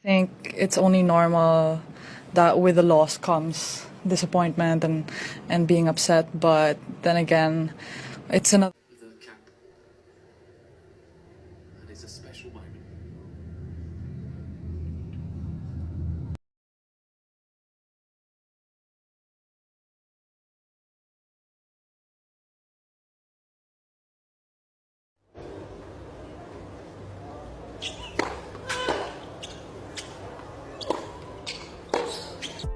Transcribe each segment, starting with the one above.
think it's only normal that with the loss comes disappointment and being upset, but then again, it's another. The camp. And it's a special moment.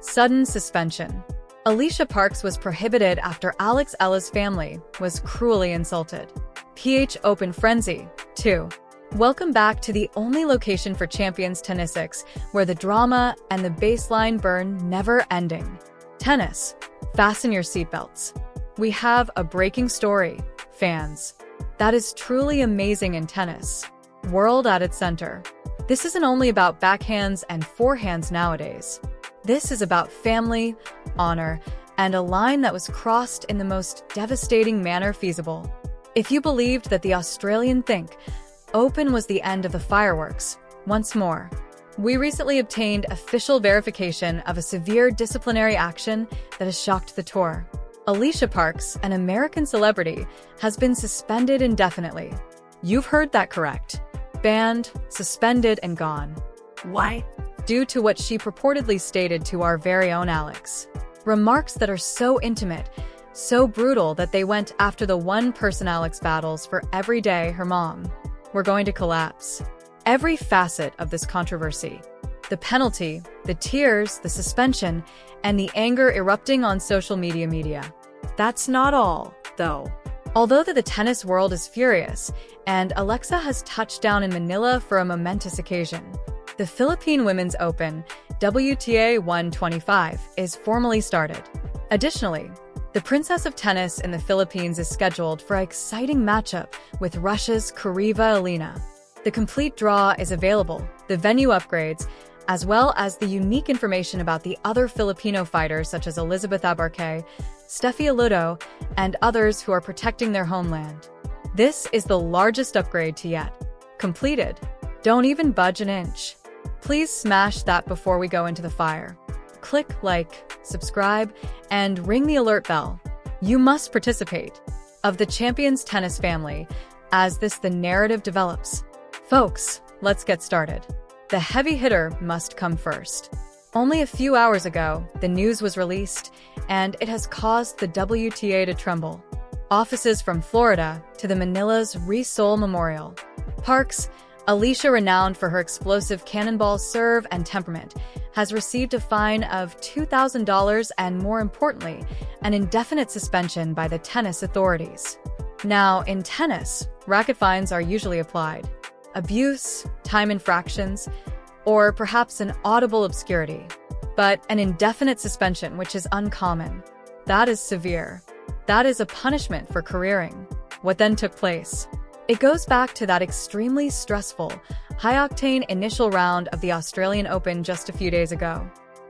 Sudden suspension. Alycia Parks was prohibited after Alex Eala's family was cruelly insulted. PH Open Frenzy. 2. Welcome back to the only location for champions tennisics where the drama and the baseline burn never ending. Tennis. Fasten your seatbelts. We have a breaking story, fans. That is truly amazing in tennis. World at its center. This isn't only about backhands and forehands nowadays. This is about family, honor, and a line that was crossed in the most devastating manner feasible. If you believed that the Australian Open was the end of the fireworks, once more, we recently obtained official verification of a severe disciplinary action that has shocked the tour. Alycia Parks, an American celebrity, has been suspended indefinitely. You've heard that correct. Banned, suspended, and gone. Why? Due to what she purportedly stated to our very own Alex. Remarks that are so intimate, so brutal that they went after the one person Alex battles for every day, her mom. We're going to collapse. Every facet of this controversy. The penalty, the tears, the suspension, and the anger erupting on social media. That's not all, though. Although the tennis world is furious, and Alexa has touched down in Manila for a momentous occasion. The Philippine Women's Open, WTA 125, is formally started. Additionally, the Princess of Tennis in the Philippines is scheduled for an exciting matchup with Russia's Karyva Elena. The complete draw is available, the venue upgrades, as well as the unique information about the other Filipino fighters such as Elizabeth Abarque, Steffi Aludo, and others who are protecting their homeland. This is the largest upgrade to yet. Completed. Don't even budge an inch. Please smash that before we go into the fire. Click like, subscribe, and ring the alert bell. You must participate. Of the Champions Tennis family, as the narrative develops. Folks, let's get started. The heavy hitter must come first. Only a few hours ago, the news was released, and it has caused the WTA to tremble. Offices from Florida to the Manila's Rizal Memorial. Parks, Alycia, renowned for her explosive cannonball serve and temperament, has received a fine of $2,000 and, more importantly, an indefinite suspension by the tennis authorities. Now, in tennis, racket fines are usually applied. Abuse, time infractions, or perhaps an audible obscurity. But an indefinite suspension, which is uncommon. That is severe. That is a punishment for careering. What then took place? It goes back to that extremely stressful, high-octane initial round of the Australian Open just a few days ago.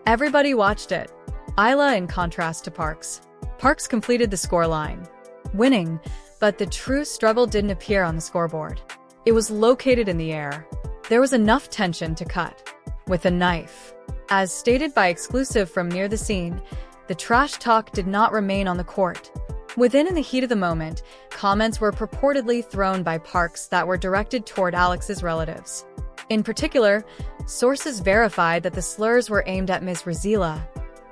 Everybody watched it. Eala in contrast to Parks. Parks completed the scoreline, winning, but the true struggle didn't appear on the scoreboard. It was located in the air. There was enough tension to cut with a knife. As stated by exclusive from near the scene, the trash talk did not remain on the court. In the heat of the moment, comments were purportedly thrown by Parks that were directed toward Alex's relatives. In particular, sources verified that the slurs were aimed at Ms. Eala,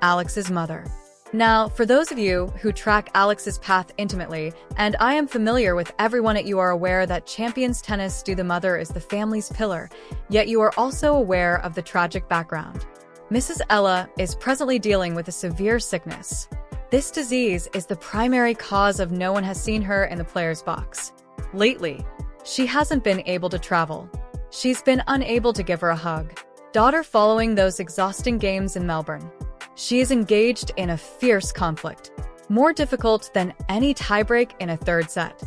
Alex's mother. Now, for those of you who track Alex's path intimately, and I am familiar with everyone at you are aware that Champions Tennis the mother is the family's pillar, yet you are also aware of the tragic background. Mrs. Eala is presently dealing with a severe sickness. This disease is the primary cause of no one has seen her in the player's box. Lately, she hasn't been able to travel. She's been unable to give her a hug. Daughter following those exhausting games in Melbourne. She is engaged in a fierce conflict, more difficult than any tiebreak in a third set.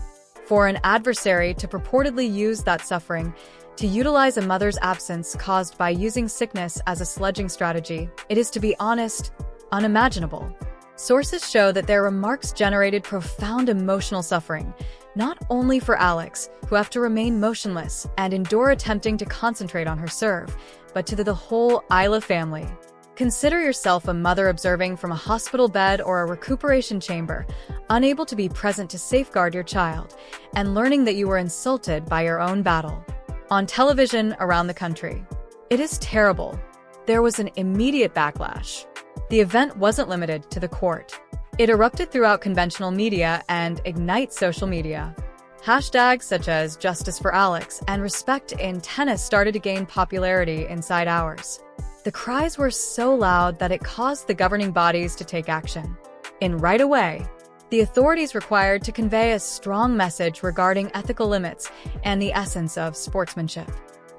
For an adversary to purportedly use that suffering, to utilize a mother's absence caused by using sickness as a sledging strategy, it is, to be honest, unimaginable. Sources show that their remarks generated profound emotional suffering, Not only for Alex, who have to remain motionless and endure attempting to concentrate on her serve, but to the whole Eala family. Consider yourself a mother observing from a hospital bed or a recuperation chamber, unable to be present to safeguard your child, and learning that you were insulted by your own battle. On television around the country. It is terrible. There was an immediate backlash. The event wasn't limited to the court. It erupted throughout conventional media and ignites social media. Hashtags such as Justice for Alex and Respect in Tennis started to gain popularity inside hours. The cries were so loud that it caused the governing bodies to take action. In right away, the authorities required to convey a strong message regarding ethical limits and the essence of sportsmanship.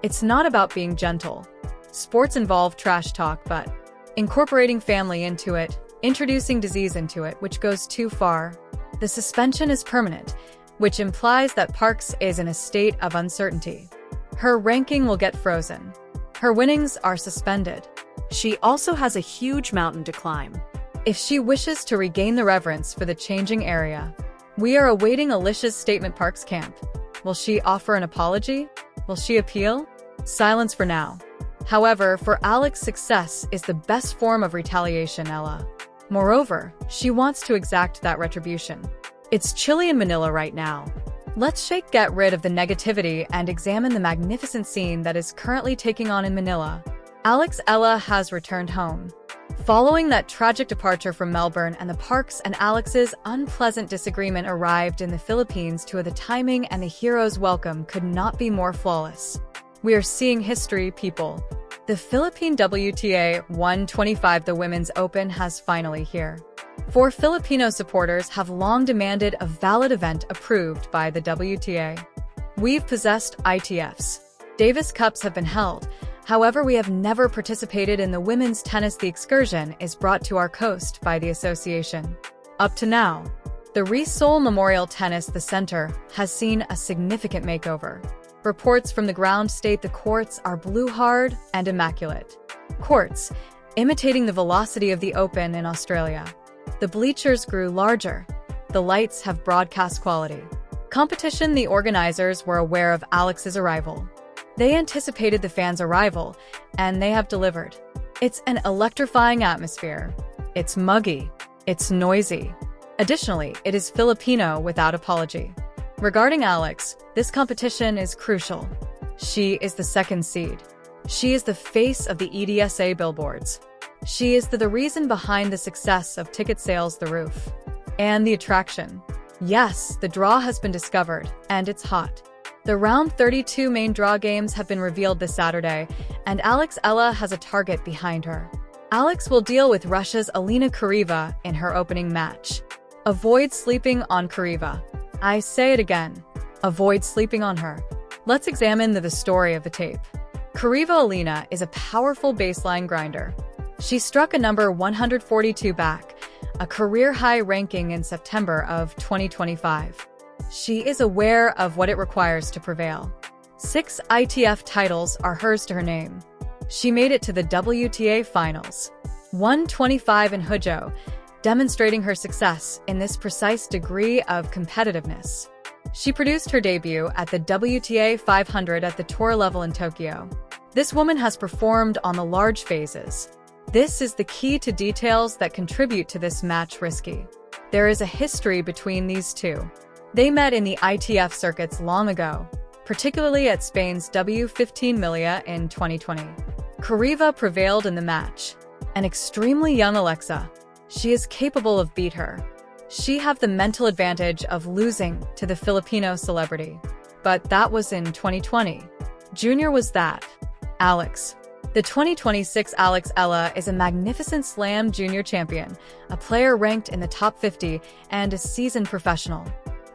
It's not about being gentle. Sports involve trash talk, but incorporating family into it, introducing disease into it, which goes too far. The suspension is permanent, which implies that Parks is in a state of uncertainty. Her ranking will get frozen. Her winnings are suspended. She also has a huge mountain to climb. If she wishes to regain the reverence for the changing area, we are awaiting Alycia's statement. Parks camp. Will she offer an apology? Will she appeal? Silence for now. However, for Alex, success is the best form of retaliation, Eala. Moreover, she wants to exact that retribution. It's chilly in Manila right now. Let's get rid of the negativity and examine the magnificent scene that is currently taking on in Manila. Alex Eala has returned home. Following that tragic departure from Melbourne, and the Parks and Alex's unpleasant disagreement arrived in the Philippines, the timing and the hero's welcome could not be more flawless. We are seeing history, people. The Philippine WTA 125, the Women's Open, has finally here. 4 Filipino supporters have long demanded a valid event approved by the WTA. We've possessed ITFs. Davis Cups have been held. However, we have never participated in the women's tennis. The excursion is brought to our coast by the association. Up to now, the Rizal Memorial Tennis Center has seen a significant makeover. Reports from the ground state the courts are blue hard and immaculate. Courts, imitating the velocity of the Open in Australia. The bleachers grew larger. The lights have broadcast quality. Competition. The organizers were aware of Alex's arrival. They anticipated the fans' arrival, and they have delivered. It's an electrifying atmosphere. It's muggy. It's noisy. Additionally, it is Filipino without apology. Regarding Alex, this competition is crucial. She is the second seed. She is the face of the EDSA billboards. She is the reason behind the success of ticket sales, the roof. And the attraction. Yes, the draw has been discovered, and it's hot. The round 32 main draw games have been revealed this Saturday, and Alex Eala has a target behind her. Alex will deal with Russia's Alina Kuriva in her opening match. Avoid sleeping on Kuriva. I say it again. Avoid sleeping on her. Let's examine the story of the tape. Kuriva Alina is a powerful baseline grinder. She struck a number 142 back, a career-high ranking in September of 2025. She is aware of what it requires to prevail. 6 ITF titles are hers to her name. She made it to the WTA finals. 125 in Huzhou, demonstrating her success in this precise degree of competitiveness. She produced her debut at the WTA 500 at the tour level in Tokyo. This woman has performed on the large phases. This is the key to details that contribute to this match risky. There is a history between these two. They met in the ITF circuits long ago, particularly at Spain's W15 Milia in 2020. Kuriva prevailed in the match. An extremely young Alexa. She is capable of beat her. She have the mental advantage of losing to the Filipino celebrity. But that was in 2020. Junior was that. Alex. The 2026 Alex Eala is a magnificent Slam Junior champion, a player ranked in the top 50, and a seasoned professional.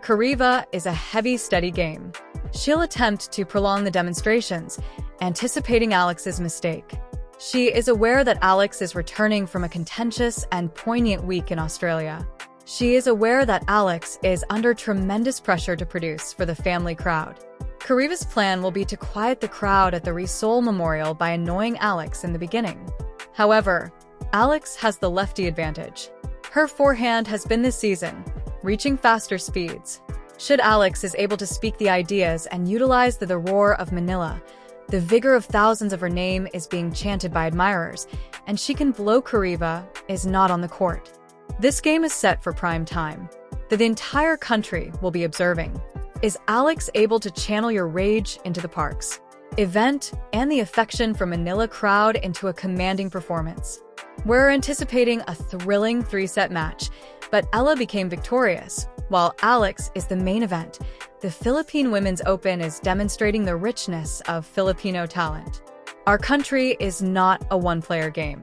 Kuriva is a heavy, steady game. She'll attempt to prolong the demonstrations, anticipating Alex's mistake. She is aware that Alex is returning from a contentious and poignant week in Australia. She is aware that Alex is under tremendous pressure to produce for the family crowd. Kuriva's plan will be to quiet the crowd at the Rizal Memorial by annoying Alex in the beginning. However, Alex has the lefty advantage. Her forehand has been this season, reaching faster speeds. Should Alex is able to speak the ideas and utilize the roar of Manila, the vigor of thousands of her name is being chanted by admirers, and she can blow Kariva is not on the court. This game is set for prime time, that the entire country will be observing. Is Alex able to channel your rage into the Parks event and the affection from Manila crowd into a commanding performance? We're anticipating a thrilling 3-set match, but Eala became victorious, while Alex is the main event. The Philippine Women's Open is demonstrating the richness of Filipino talent. Our country is not a one-player game.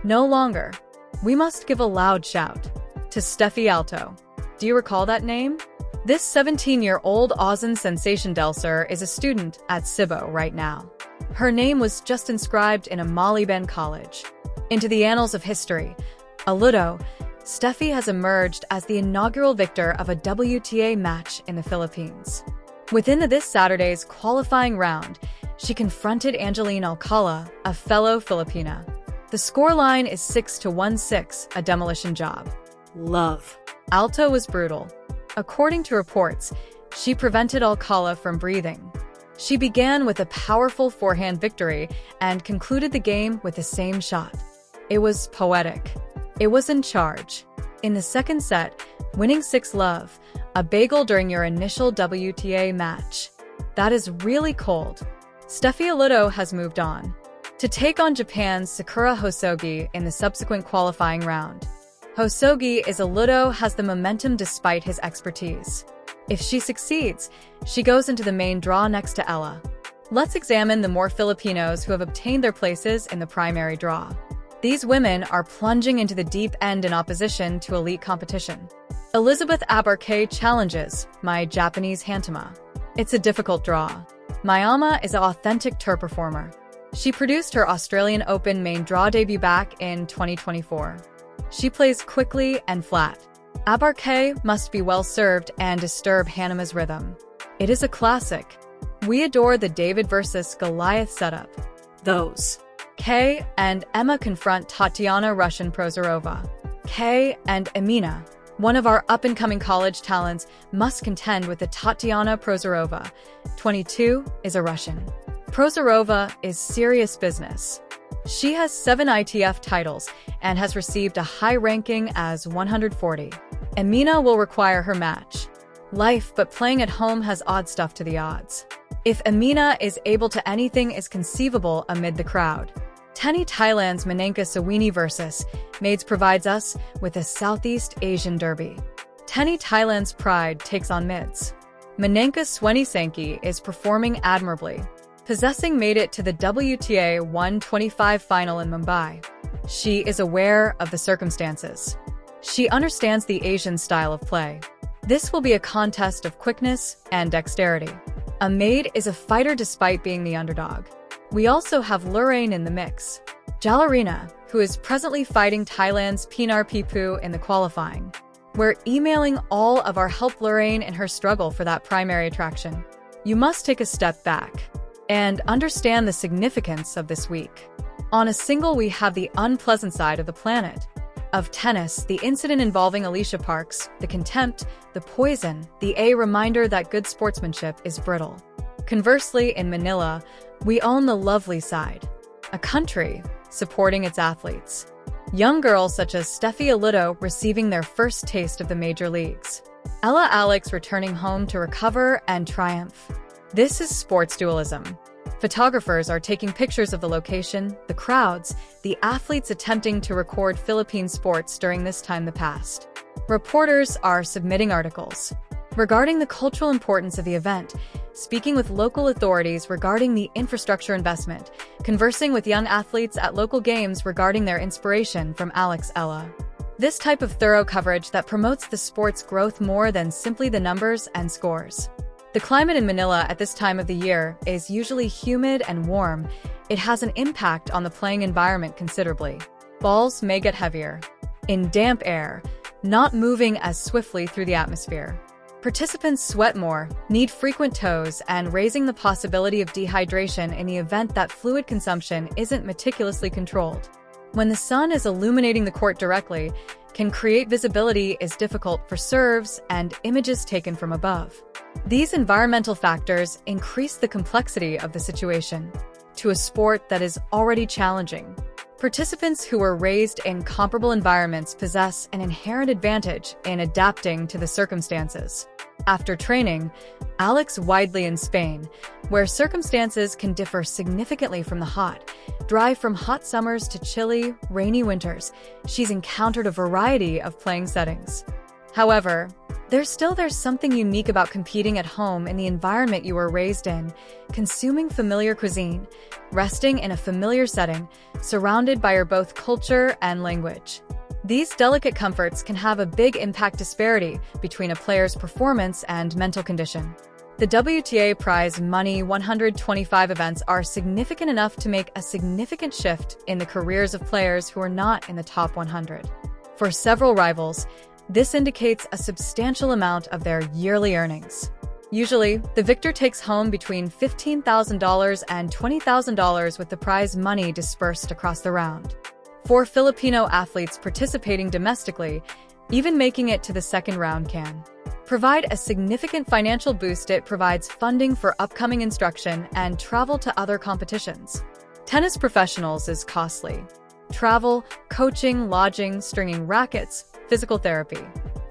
No longer. We must give a loud shout to Steffi Alto. Do you recall that name? This 17-year-old Aussie sensation Delcer is a student at Cebu right now. Her name was just inscribed in a Maliban college. Into the annals of history, Aludo, Steffi has emerged as the inaugural victor of a WTA match in the Philippines. Within this Saturday's qualifying round, she confronted Angeline Alcala, a fellow Filipina. The scoreline is 6-1-6, a demolition job. Love. Alto was brutal. According to reports, she prevented Alcala from breathing. She began with a powerful forehand victory and concluded the game with the same shot. It was poetic. It was in charge. In the second set, winning 6-love, a bagel during your initial WTA match. That is really cold. Steffi Aludo has moved on to take on Japan's Sakura Hosogi in the subsequent qualifying round. Hosogi is Aludo has the momentum despite his expertise. If she succeeds, she goes into the main draw next to Eala. Let's examine the more Filipinos who have obtained their places in the primary draw. These women are plunging into the deep end in opposition to elite competition. Elizabeth Abarque challenges my Japanese Hantama. It's a difficult draw. Mayama is an authentic tour performer. She produced her Australian Open main draw debut back in 2024. She plays quickly and flat. Abarque must be well served and disturb Hanama's rhythm. It is a classic. We adore the David versus Goliath setup. Those. Kay and Emma confront Tatiana Russian Prozorova. Kay and Emina, one of our up-and-coming college talents, must contend with the Tatiana Prozorova. 22 is a Russian. Prozorova is serious business. She has 7 ITF titles and has received a high ranking as 140. Emina will require her match. Life, but playing at home has odd stuff to the odds. If Emina is able to, anything is conceivable amid the crowd. Tenny Thailand's Manenka Sawini versus Maids provides us with a Southeast Asian derby. Tenny Thailand's pride takes on Mids. Manenka Swenisanki is performing admirably. Possessing made it to the WTA 125 final in Mumbai. She is aware of the circumstances. She understands the Asian style of play. This will be a contest of quickness and dexterity. A maid is a fighter despite being the underdog. We also have Lorraine in the mix. Jalarina, who is presently fighting Thailand's Pinar Pipu in the qualifying. We're emailing all of our help Lorraine in her struggle for that primary attraction. You must take a step back and understand the significance of this week. On a single, we have the unpleasant side of the planet. Of tennis, the incident involving Alycia Parks, the contempt, the poison, the A reminder that good sportsmanship is brittle. Conversely, in Manila, we own the lovely side. A country supporting its athletes. Young girls such as Steffi Aludo receiving their first taste of the major leagues. Eala Alex returning home to recover and triumph. This is sports dualism. Photographers are taking pictures of the location, the crowds, the athletes attempting to record Philippine sports during this time the past. Reporters are submitting articles regarding the cultural importance of the event, speaking with local authorities regarding the infrastructure investment, conversing with young athletes at local games regarding their inspiration from Alex Eala. This type of thorough coverage that promotes the sport's growth more than simply the numbers and scores. The climate in Manila at this time of the year is usually humid and warm. It has an impact on the playing environment considerably. Balls may get heavier. In damp air, not moving as swiftly through the atmosphere. Participants sweat more, need frequent toes, and raising the possibility of dehydration in the event that fluid consumption isn't meticulously controlled. when the sun is illuminating the court directly, can create visibility is difficult for serves and images taken from above. These environmental factors increase the complexity of the situation to a sport that is already challenging. Participants who were raised in comparable environments possess an inherent advantage in adapting to the circumstances. After training, Alex widely in Spain, where circumstances can differ significantly from the hot, dry from hot summers to chilly, rainy winters, she's encountered a variety of playing settings. However, there's something unique about competing at home in the environment you were raised in, consuming familiar cuisine, resting in a familiar setting, surrounded by your both culture and language. These delicate comforts can have a big impact disparity between a player's performance and mental condition. The WTA prize money 125 events are significant enough to make a significant shift in the careers of players who are not in the top 100. For several rivals, this indicates a substantial amount of their yearly earnings. Usually, the victor takes home between $15,000 and $20,000 with the prize money dispersed across the round. For Filipino athletes participating domestically, even making it to the second round can provide a significant financial boost. It provides funding for upcoming instruction and travel to other competitions. Tennis professionals is costly. Travel, coaching, lodging, stringing rackets, physical therapy.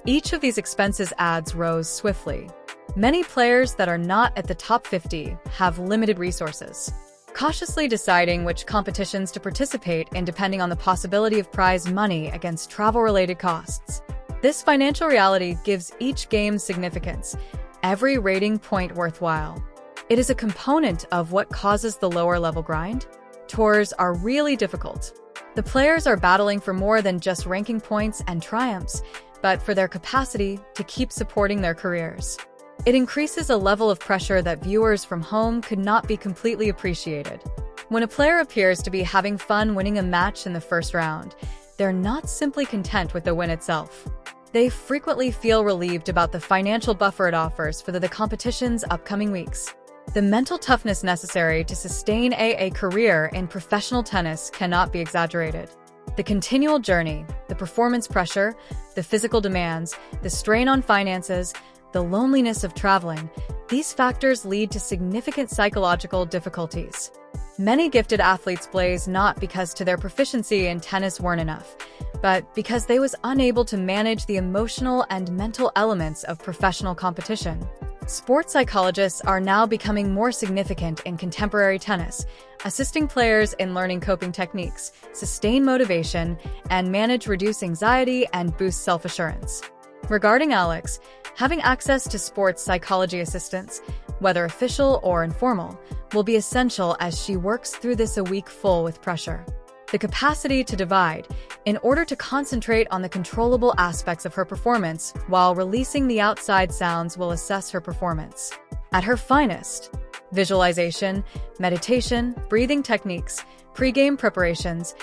Each of these expenses rose swiftly. Many players that are not at the top 50 have limited resources, cautiously deciding which competitions to participate in depending on the possibility of prize money against travel-related costs. This financial reality gives each game significance, every rating point worthwhile. It is a component of what causes the lower-level grind. Tours are really difficult. The players are battling for more than just ranking points and triumphs, but for their capacity to keep supporting their careers. It increases a level of pressure that viewers from home could not be completely appreciated. When a player appears to be having fun winning a match in the first round, they're not simply content with the win itself. They frequently feel relieved about the financial buffer it offers for the competition's upcoming weeks. The mental toughness necessary to sustain a career in professional tennis cannot be exaggerated. The continual journey, the performance pressure, the physical demands, the strain on finances, the loneliness of traveling, these factors lead to significant psychological difficulties. Many gifted athletes blaze not because to their proficiency in tennis weren't enough, but because they was unable to manage the emotional and mental elements of professional competition. Sports psychologists are now becoming more significant in contemporary tennis, assisting players in learning coping techniques, sustain motivation, and reduce anxiety and boost self-assurance. Regarding Alex, having access to sports psychology assistance, whether official or informal, will be essential as she works through this a week full with pressure. The capacity to divide, in order to concentrate on the controllable aspects of her performance while releasing the outside sounds, will assess her performance at her finest. Visualization, meditation, breathing techniques, pre-game preparations,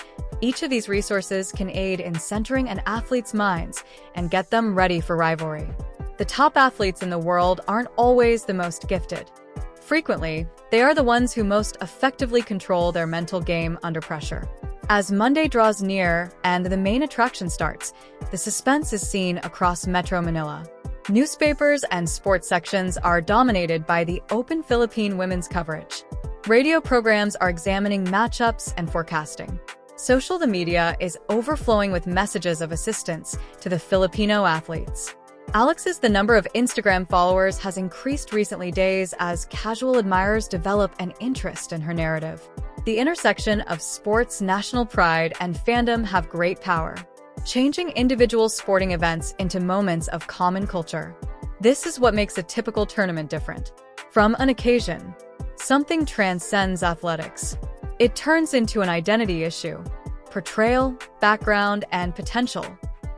each of these resources can aid in centering an athlete's minds and get them ready for rivalry. The top athletes in the world aren't always the most gifted. Frequently, they are the ones who most effectively control their mental game under pressure. As Monday draws near and the main attraction starts, the suspense is seen across Metro Manila. Newspapers and sports sections are dominated by the open Philippine women's coverage. Radio programs are examining matchups and forecasting. Social media is overflowing with messages of assistance to the Filipino athletes. The number of Instagram followers has increased recently days as casual admirers develop an interest in her narrative. The intersection of sports, national pride, and fandom have great power, changing individual sporting events into moments of common culture. This is what makes a typical tournament different. From an occasion, something transcends athletics. It turns into an identity issue, portrayal, background, and potential.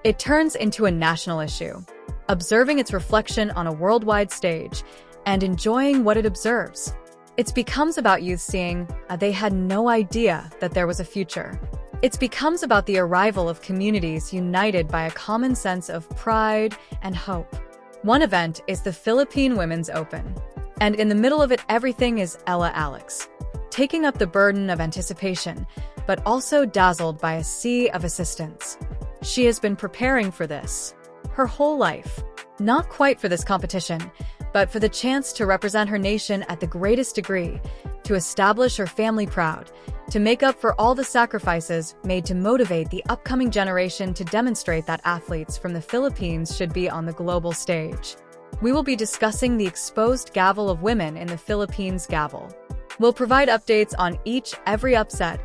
It turns into a national issue, observing its reflection on a worldwide stage and enjoying what it observes. It becomes about youth seeing they had no idea that there was a future. It becomes about the arrival of communities united by a common sense of pride and hope. One event is the Philippine Women's Open, and in the middle of it everything is Alex, taking up the burden of anticipation, but also dazzled by a sea of assistants. She has been preparing for this her whole life. Not quite for this competition, but for the chance to represent her nation at the greatest degree, to establish her family proud, to make up for all the sacrifices made to motivate the upcoming generation to demonstrate that athletes from the Philippines should be on the global stage. We will be discussing the exposed gavel of women in the Philippines gavel. We'll provide updates on every upset,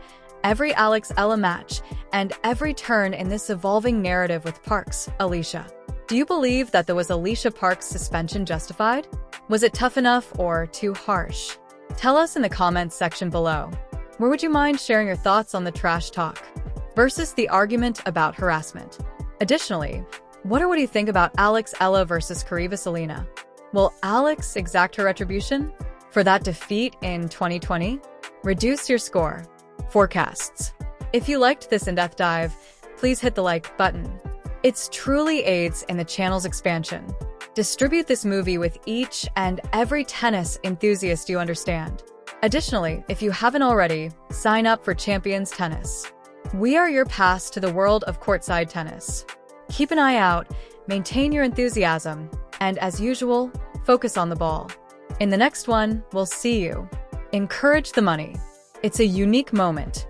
every Alex Eala match, and every turn in this evolving narrative with Parks. Alycia, do you believe that there was Alycia Parks' suspension justified? Was it tough enough or too harsh? Tell us in the comments section below. Where would you mind sharing your thoughts on the trash talk versus the argument about harassment? Additionally, what do you think about Alex Eala versus Eala? Will Alex exact her retribution for that defeat in 2020? Reduce your score. Forecasts. If you liked this in-depth dive, please hit the like button. It truly aids in the channel's expansion. Distribute this movie with each and every tennis enthusiast you understand. Additionally, if you haven't already, sign up for Champions Tennis. We are your pass to the world of courtside tennis. Keep an eye out, maintain your enthusiasm, and as usual, focus on the ball. In the next one, we'll see you. Encourage the money. It's a unique moment,